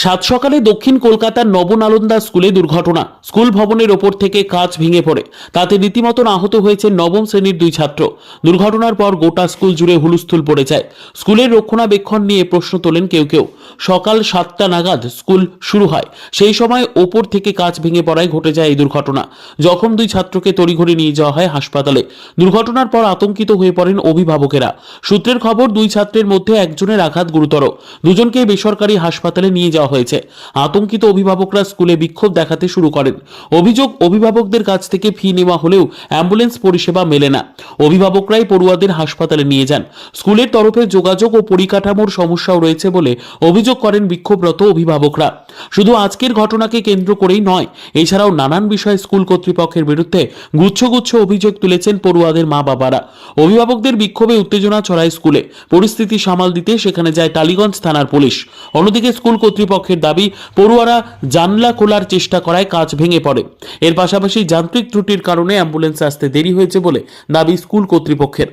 সাত সকালে দক্ষিণ কলকাতার নবনালন্দা স্কুলে দুর্ঘটনা। স্কুল ভবনের ওপর থেকে কাঁচ ভেঙে পড়ে, তাতে রীতিমতো আহত হয়েছে নবম শ্রেণীর দুই ছাত্র। দুর্ঘটনার পর গোটা স্কুল জুড়ে হুলস্থুল পড়ে যায়। স্কুলের রক্ষণাবেক্ষণ নিয়ে প্রশ্ন তোলেন কেউ কেউ। সকাল 7টা নাগাদ স্কুল শুরু হয়, সেই সময় ওপর থেকে কাঁচ ভেঙে পড়ায় ঘটে যায় এই দুর্ঘটনা। জখম দুই ছাত্রকে তড়িঘড়ি নিয়ে যাওয়া হয় হাসপাতালে। দুর্ঘটনার পর আতঙ্কিত হয়ে পড়েন অভিভাবকেরা। সূত্রের খবর, দুই ছাত্রের মধ্যে একজনের আঘাত গুরুতর, দুজনকে বেসরকারি হাসপাতালে নিয়ে যাওয়া হয়েছে। আতঙ্কিত অভিভাবকরা স্কুলে বিক্ষোভ দেখাতে শুরু করেন। অভিযোগ, অভিভাবকদের কাছ থেকে ফি নেওয়া হলেও অ্যাম্বুলেন্স পরিষেবা মেলে না। অভিভাবকরাই পড়ুয়াদের হাসপাতালে নিয়ে যান। স্কুলের তরফে যোগাযোগ ও পরিকাঠামোর সমস্যাও রয়েছে বলে অভিযোগ করেন বিক্ষোভরত অভিভাবকরা। শুধু আজকের ঘটনাকে কেন্দ্র করেই নয়, এছাড়াও নানান বিষয়ে স্কুল কর্তৃপক্ষের বিরুদ্ধে গুচ্ছ গুচ্ছ অভিযোগ তুলেছেন পড়ুয়াদের মা বাবারা। অভিভাবকদের বিক্ষোভে উত্তেজনা ছড়ায় স্কুলে। পরিস্থিতি সামাল দিতে সেখানে যায় টালিগঞ্জ থানার পুলিশ। অন্যদিকে স্কুল কর্তৃপক্ষের দাবি, পড়ুয়ারা জানলা খোলার চেষ্টা করায় কাঁচ ভেঙে পড়ে। এর পাশাপাশি যান্ত্রিক ত্রুটির কারণে অ্যাম্বুলেন্স আসতে দেরি হয়েছে বলে দাবি স্কুল কর্তৃপক্ষের।